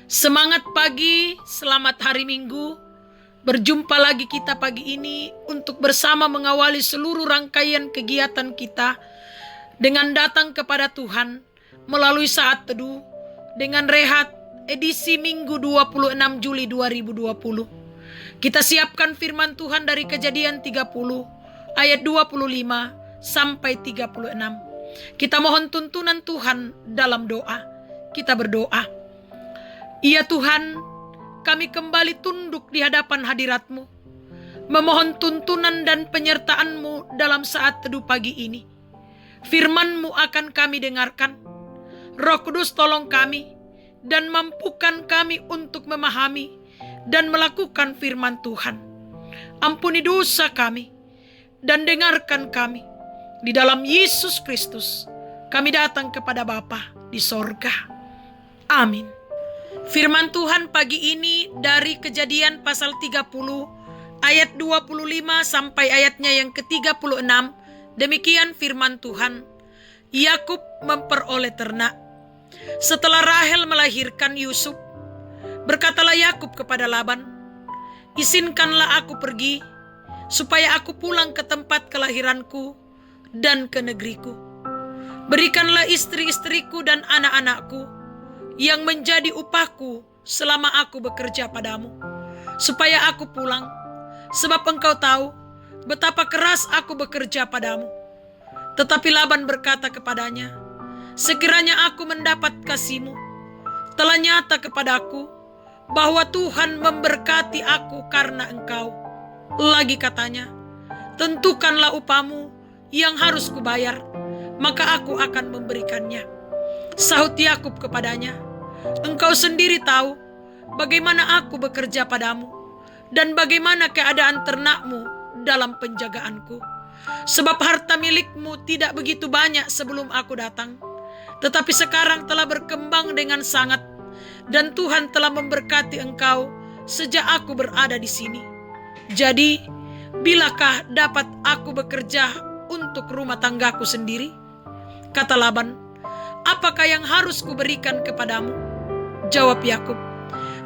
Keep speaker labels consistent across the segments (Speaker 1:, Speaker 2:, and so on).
Speaker 1: Semangat pagi, selamat hari Minggu. Berjumpa lagi kita pagi ini untuk bersama mengawali seluruh rangkaian kegiatan kita dengan datang kepada Tuhan melalui saat teduh dengan rehat edisi Minggu 26 Juli 2020. Kita siapkan firman Tuhan dari Kejadian 30 ayat 25 sampai 36. Kita mohon tuntunan Tuhan dalam doa. Kita berdoa. Ya Tuhan, kami kembali tunduk di hadapan hadirat-Mu, memohon tuntunan dan penyertaan-Mu dalam saat teduh pagi ini. Firman-Mu akan kami dengarkan. Roh Kudus tolong kami dan mampukan kami untuk memahami dan melakukan firman Tuhan. Ampuni dosa kami dan dengarkan kami. Di dalam Yesus Kristus kami datang kepada Bapa di sorga. Amin. Firman Tuhan pagi ini dari Kejadian pasal 30 ayat 25 sampai ayatnya yang ke-36. Demikian firman Tuhan. Yakub memperoleh ternak. Setelah Rahel melahirkan Yusuf, berkatalah Yakub kepada Laban, "Izinkanlah aku pergi, supaya aku pulang ke tempat kelahiranku dan ke negeriku. Berikanlah istri-istriku dan anak-anakku yang menjadi upahku selama aku bekerja padamu, supaya aku pulang, sebab engkau tahu betapa keras aku bekerja padamu." Tetapi Laban berkata kepadanya, "Sekiranya aku mendapat kasih-Mu, telah nyata kepadaku bahwa Tuhan memberkati aku karena engkau." Lagi katanya, "Tentukanlah upahmu yang harus kubayar, maka aku akan memberikannya." Sahut Yakub kepadanya, "Engkau sendiri tahu bagaimana aku bekerja padamu dan bagaimana keadaan ternakmu dalam penjagaanku. Sebab harta milikmu tidak begitu banyak sebelum aku datang, tetapi sekarang telah berkembang dengan sangat, dan Tuhan telah memberkati engkau sejak aku berada di sini. Jadi, bilakah dapat aku bekerja untuk rumah tanggaku sendiri?" Kata Laban, "Apakah yang harus kuberikan kepadamu?" Jawab Yakub,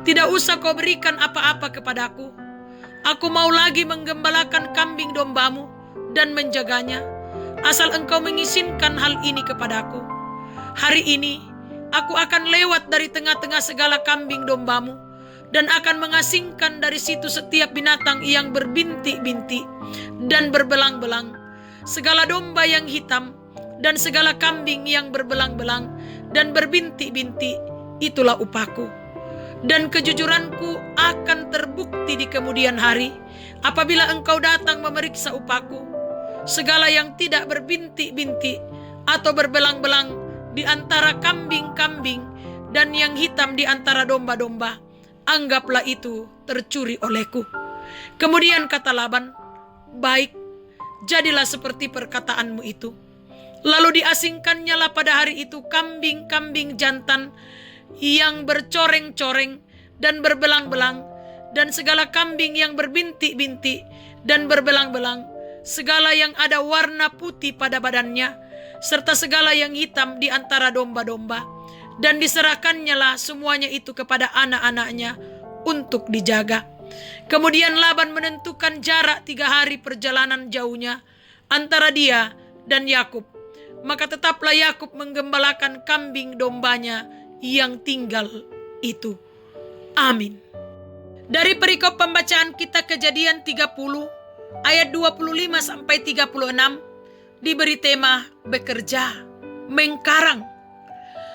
Speaker 1: "Tidak usah kau berikan apa-apa kepadaku. Aku mau lagi menggembalakan kambing dombamu dan menjaganya, asal engkau mengizinkan hal ini kepadaku. Hari ini aku akan lewat dari tengah-tengah segala kambing dombamu dan akan mengasingkan dari situ setiap binatang yang berbintik-bintik dan berbelang-belang, segala domba yang hitam dan segala kambing yang berbelang-belang dan berbintik-bintik. Itulah upahku. Dan kejujuranku akan terbukti di kemudian hari apabila engkau datang memeriksa upahku. Segala yang tidak berbintik-bintik atau berbelang-belang di antara kambing-kambing dan yang hitam di antara domba-domba, anggaplah itu tercuri olehku." Kemudian kata Laban, "Baik, jadilah seperti perkataanmu itu." Lalu diasingkannya lah pada hari itu kambing-kambing jantan yang bercoreng-coreng dan berbelang-belang, dan segala kambing yang berbintik-bintik dan berbelang-belang, segala yang ada warna putih pada badannya, serta segala yang hitam di antara domba-domba. Dan diserahkannya lah semuanya itu kepada anak-anaknya untuk dijaga. Kemudian Laban menentukan jarak 3 hari perjalanan jauhnya antara dia dan Yakub. Maka tetaplah Yakub menggembalakan kambing dombanya yang tinggal itu. Amin. Dari perikop pembacaan kita Kejadian 30 ayat 25 sampai 36 diberi tema bekerja, mengkarang.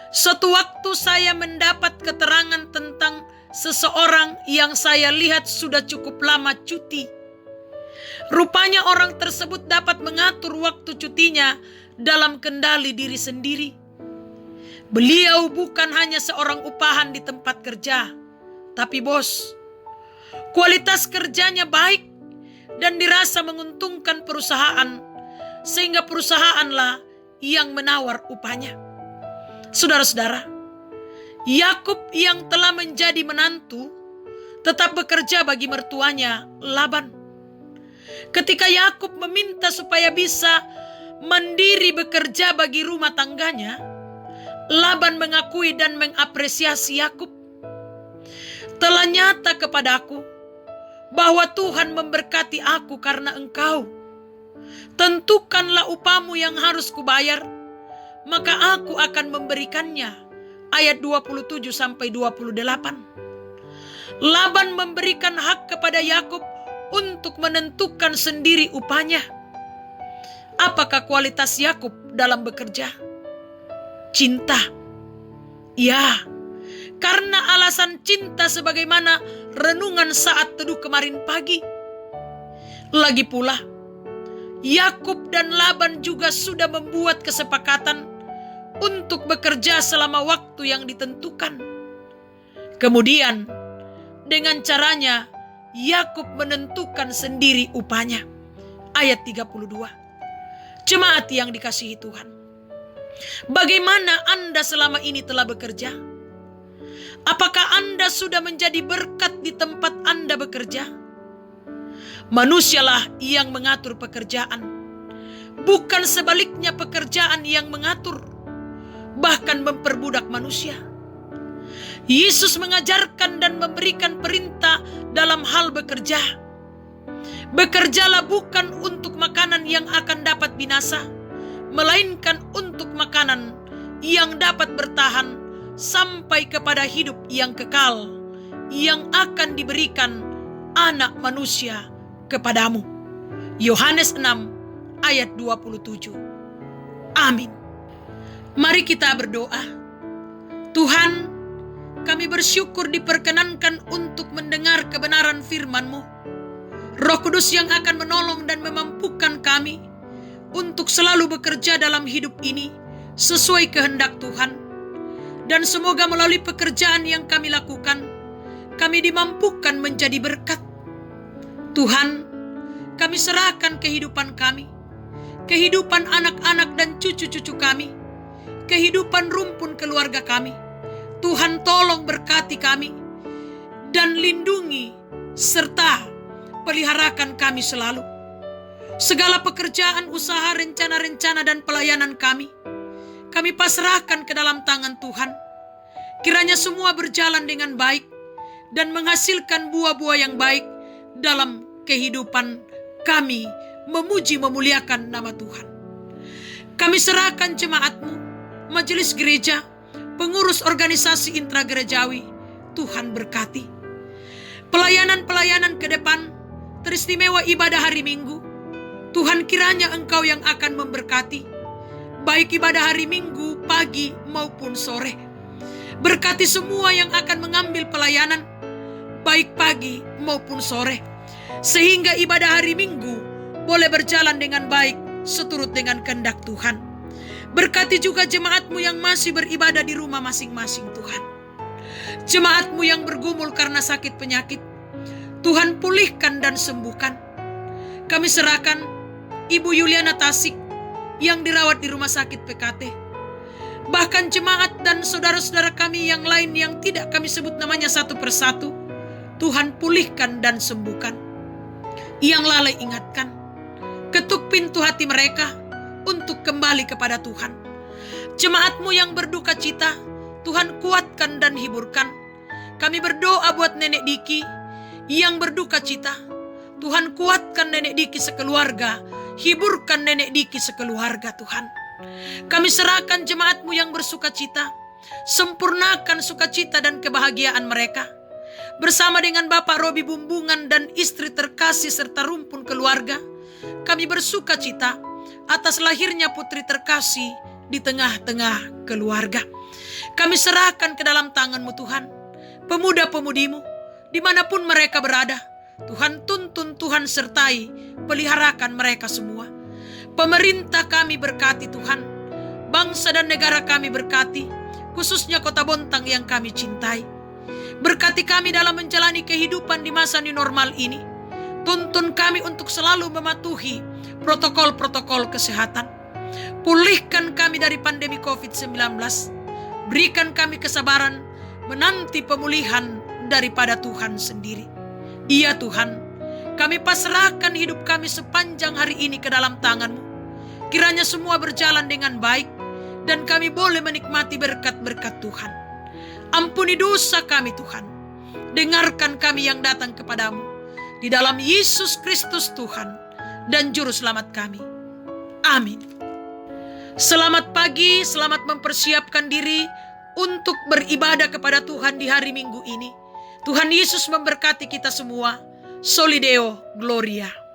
Speaker 1: "Suatu waktu saya mendapat keterangan tentang seseorang yang saya lihat sudah cukup lama cuti. Rupanya orang tersebut dapat mengatur waktu cutinya dalam kendali diri sendiri. Beliau bukan hanya seorang upahan di tempat kerja, tapi bos. Kualitas kerjanya baik dan dirasa menguntungkan perusahaan, sehingga perusahaanlah yang menawar upahnya." Saudara-saudara, Yakub yang telah menjadi menantu tetap bekerja bagi mertuanya Laban. Ketika Yakub meminta supaya bisa mandiri bekerja bagi rumah tangganya, Laban mengakui dan mengapresiasi Yakub. Telah nyata kepadaku bahwa Tuhan memberkati aku karena Engkau. Tentukanlah upamu yang harus kubayar, maka aku akan memberikannya. Ayat 27 sampai 28. Laban memberikan hak kepada Yakub untuk menentukan sendiri upahnya. Apakah kualitas Yakub dalam bekerja? Cinta. Ya, karena alasan cinta sebagaimana renungan saat teduh kemarin pagi. Lagi pula, Yakub dan Laban juga sudah membuat kesepakatan untuk bekerja selama waktu yang ditentukan. Kemudian, dengan caranya, Yakub menentukan sendiri upahnya. Ayat 32. Jemaat yang dikasihi Tuhan, bagaimana Anda selama ini telah bekerja? Apakah Anda sudah menjadi berkat di tempat Anda bekerja? Manusialah yang mengatur pekerjaan, bukan sebaliknya pekerjaan yang mengatur, bahkan memperbudak manusia. Yesus mengajarkan dan memberikan perintah dalam hal bekerja. Bekerjalah bukan untuk makanan yang akan dapat binasa, melainkan untuk makanan yang dapat bertahan sampai kepada hidup yang kekal, yang akan diberikan Anak Manusia kepadamu. Yohanes 6 ayat 27. Amin. Mari kita berdoa. Tuhan, kami bersyukur diperkenankan untuk mendengar kebenaran firman-Mu. Roh Kudus yang akan menolong dan memampukan kami untuk selalu bekerja dalam hidup ini sesuai kehendak Tuhan. Dan semoga melalui pekerjaan yang kami lakukan, kami dimampukan menjadi berkat. Tuhan, kami serahkan kehidupan kami, kehidupan anak-anak dan cucu-cucu kami, kehidupan rumpun keluarga kami. Tuhan tolong berkati kami dan lindungi serta peliharakan kami selalu. Segala pekerjaan, usaha, rencana-rencana dan pelayanan kami pasrahkan ke dalam tangan Tuhan. Kiranya semua berjalan dengan baik dan menghasilkan buah-buah yang baik dalam kehidupan kami, memuji memuliakan nama Tuhan. Kami serahkan jemaat-Mu, majelis gereja, pengurus organisasi intragerejawi. Tuhan berkati pelayanan-pelayanan ke depan, teristimewa ibadah hari Minggu. Tuhan, kiranya Engkau yang akan memberkati, baik ibadah hari Minggu, pagi maupun sore. Berkati semua yang akan mengambil pelayanan, baik pagi maupun sore, sehingga ibadah hari Minggu boleh berjalan dengan baik seturut dengan kehendak Tuhan. Berkati juga jemaat-Mu yang masih beribadah di rumah masing-masing, Tuhan. Jemaat-Mu yang bergumul karena sakit penyakit, Tuhan pulihkan dan sembuhkan. Kami serahkan Ibu Yuliana Tasik yang dirawat di rumah sakit PKT. Bahkan jemaat dan saudara-saudara kami yang lain yang tidak kami sebut namanya satu persatu, Tuhan pulihkan dan sembuhkan. Yang lalai ingatkan, ketuk pintu hati mereka untuk kembali kepada Tuhan. Jemaat-Mu yang berduka cita, Tuhan kuatkan dan hiburkan. Kami berdoa buat Nenek Diki yang berduka cita. Tuhan kuatkan Nenek Diki sekeluarga, hiburkan Nenek Diki sekeluarga, Tuhan. Kami serahkan jemaat-Mu yang bersuka cita, sempurnakan sukacita dan kebahagiaan mereka. Bersama dengan Bapak Robi Bumbungan dan istri terkasih serta rumpun keluarga, kami bersuka cita atas lahirnya putri terkasih di tengah-tengah keluarga. Kami serahkan ke dalam tangan-Mu, Tuhan, pemuda-pemudimu, dimanapun mereka berada. Tuhan tuntun, Tuhan sertai, peliharakan mereka semua. Pemerintah kami berkati, Tuhan. Bangsa dan negara kami berkati, khususnya Kota Bontang yang kami cintai. Berkati kami dalam menjalani kehidupan di masa new normal ini. Tuntun kami untuk selalu mematuhi protokol-protokol kesehatan. Pulihkan kami dari pandemi COVID-19. Berikan kami kesabaran menanti pemulihan daripada Tuhan sendiri. Iya Tuhan, kami pasrahkan hidup kami sepanjang hari ini ke dalam tangan-Mu. Kiranya semua berjalan dengan baik dan kami boleh menikmati berkat-berkat Tuhan. Ampuni dosa kami, Tuhan. dengarkan kami yang datang kepadamu. Di dalam Yesus Kristus Tuhan dan Juru Selamat kami. Amin. Selamat pagi, selamat mempersiapkan diri untuk beribadah kepada Tuhan di hari Minggu ini. Tuhan Yesus memberkati kita semua. Soli Deo Gloria.